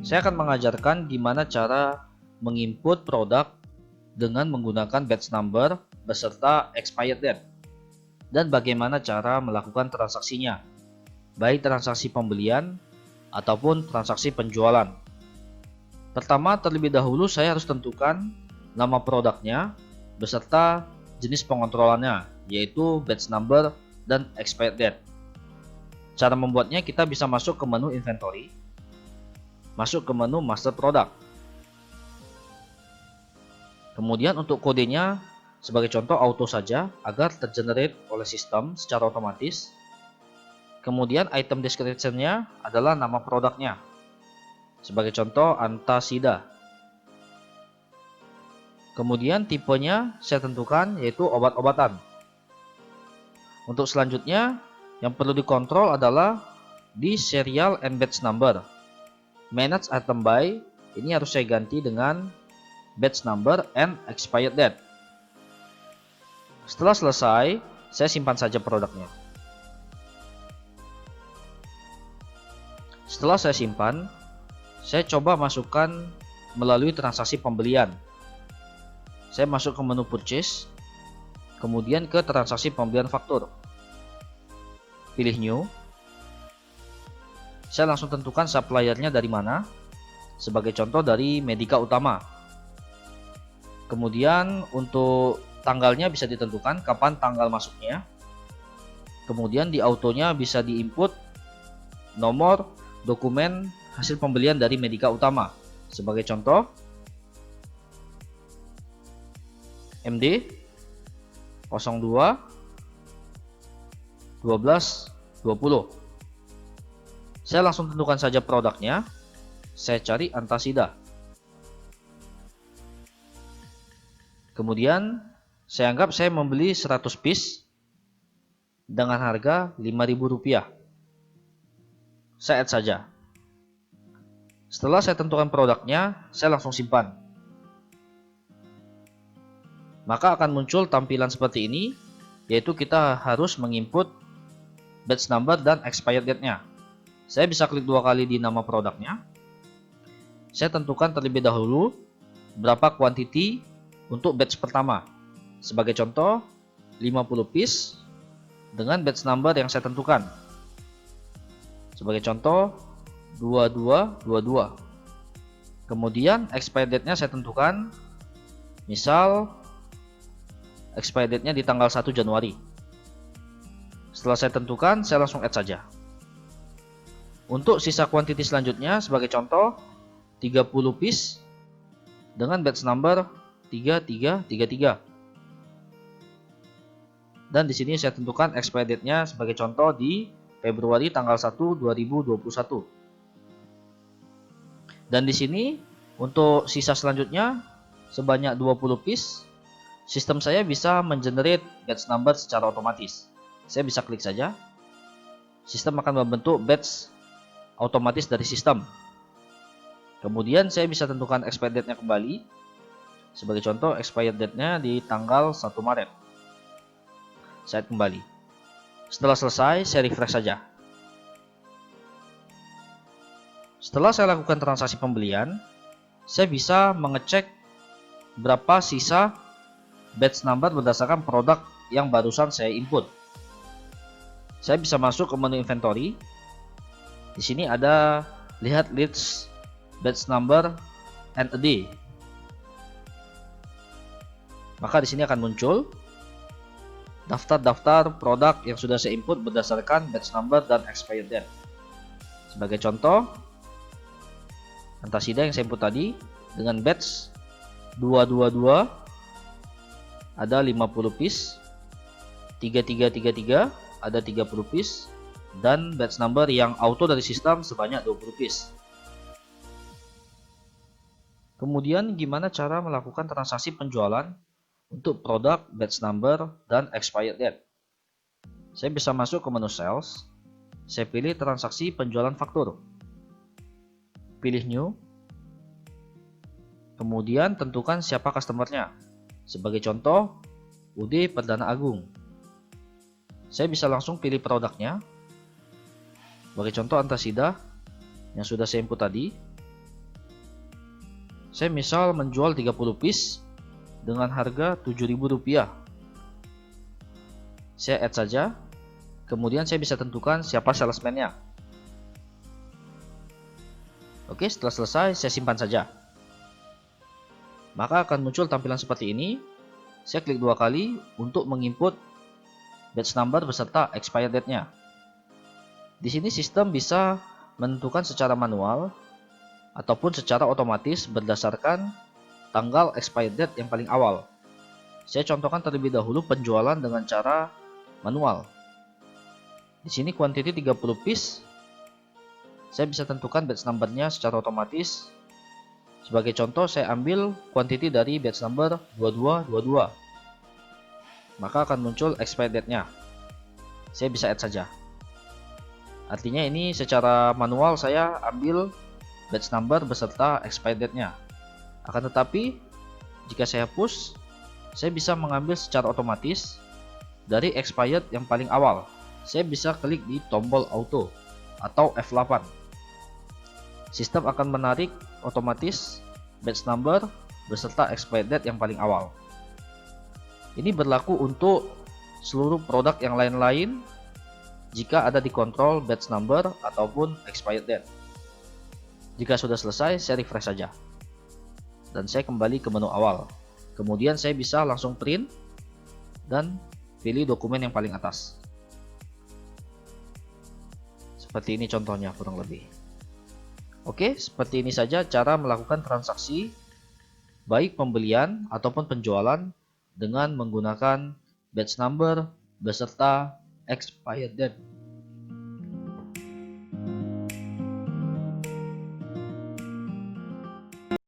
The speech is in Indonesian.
Saya akan mengajarkan gimana cara menginput produk dengan menggunakan batch number beserta expired date dan bagaimana cara melakukan transaksinya, baik transaksi pembelian ataupun transaksi penjualan. Pertama, terlebih dahulu saya harus tentukan nama produknya beserta jenis pengontrolannya, yaitu batch number dan expired date. Cara membuatnya, kita bisa masuk ke menu inventory, masuk ke menu master product. Kemudian untuk kodenya, sebagai contoh auto saja agar tergenerate oleh sistem secara otomatis. Kemudian item description-nya adalah nama produknya. Sebagai contoh Antasida. Kemudian tipenya saya tentukan yaitu obat-obatan. Untuk selanjutnya yang perlu dikontrol adalah di serial and batch number. Manage item by ini harus saya ganti dengan batch number and expired date. Setelah selesai, saya simpan saja produknya. Setelah saya simpan, saya coba masukkan melalui transaksi pembelian. Saya masuk ke menu purchase, kemudian ke transaksi pembelian faktur. Pilih new. Saya langsung tentukan suppliernya dari mana. Sebagai contoh dari Medika Utama. Kemudian untuk tanggalnya bisa ditentukan kapan tanggal masuknya. Kemudian di autonya bisa diinput nomor dokumen hasil pembelian dari Medika Utama. Sebagai contoh MD 02 12 20. Saya langsung tentukan saja produknya. Saya cari Antasida. Kemudian saya anggap saya membeli 100 piece dengan harga Rp5.000. Saya add saja. Setelah saya tentukan produknya, saya langsung simpan. Maka akan muncul tampilan seperti ini, yaitu kita harus menginput batch number dan expired date-nya. Saya bisa klik 2 kali di nama produknya. Saya tentukan terlebih dahulu berapa quantity untuk batch pertama. Sebagai contoh 50 piece dengan batch number yang saya tentukan. Sebagai contoh 2222. Kemudian expired date-nya saya tentukan, misal expired date-nya di tanggal 1 Januari. Setelah saya tentukan, saya langsung add saja. Untuk sisa quantity selanjutnya, sebagai contoh 30 piece dengan batch number 3333. Dan di sini saya tentukan expired date-nya sebagai contoh di Februari tanggal 1 2021. Dan di sini untuk sisa selanjutnya sebanyak 20 piece, sistem saya bisa mengenerate batch number secara otomatis. Saya bisa klik saja. Sistem akan membentuk batch otomatis dari sistem. Kemudian saya bisa tentukan expired date-nya kembali. Sebagai contoh expired date-nya di tanggal 1 Maret. Saya kembali. Setelah selesai, saya refresh saja. Setelah saya lakukan transaksi pembelian, saya bisa mengecek berapa sisa batch number berdasarkan produk yang barusan saya input. Saya bisa masuk ke menu inventory. Di sini ada lihat list batch number and a day. Maka di sini akan muncul daftar-daftar produk yang sudah saya input berdasarkan batch number dan expired date. Sebagai contoh, Antasida yang saya input tadi dengan batch 222 ada 50 piece, 3333 ada 30 piece, dan batch number yang auto dari sistem sebanyak 20 piece. Kemudian gimana cara melakukan transaksi penjualan untuk produk, batch number, dan expired date? Saya bisa masuk ke menu sales. Saya pilih transaksi penjualan faktur. Pilih new. Kemudian tentukan siapa customer-nya. Sebagai contoh, UD Perdana Agung. Saya bisa langsung pilih produknya. Sebagai contoh Antasida yang sudah saya input tadi. Saya misal menjual 30 piece dengan harga Rp7.000. Saya add saja. Kemudian saya bisa tentukan siapa salesman-nya. Oke, setelah selesai saya simpan saja. Maka akan muncul tampilan seperti ini. Saya klik 2 kali untuk menginput batch number beserta expired date-nya. Di sini sistem bisa menentukan secara manual ataupun secara otomatis berdasarkan tanggal expired date yang paling awal. Saya contohkan terlebih dahulu penjualan dengan cara manual. Di sini quantity 30 piece. Saya bisa tentukan batch number-nya secara otomatis. Sebagai contoh, saya ambil quantity dari batch number 2222. Maka akan muncul expired date-nya. Saya bisa add saja. Artinya ini secara manual saya ambil batch number beserta expired date-nya. Akan tetapi, jika saya push, saya bisa mengambil secara otomatis dari expired yang paling awal. Saya bisa klik di tombol auto atau F8. Sistem akan menarik otomatis batch number beserta expired date yang paling awal. Ini berlaku untuk seluruh produk yang lain-lain jika ada di kontrol batch number ataupun expired date. Jika sudah selesai, saya refresh saja. Dan saya kembali ke menu awal. Kemudian saya bisa langsung print dan pilih dokumen yang paling atas. Seperti ini contohnya kurang lebih. Oke, seperti ini saja cara melakukan transaksi baik pembelian ataupun penjualan dengan menggunakan batch number beserta expired date.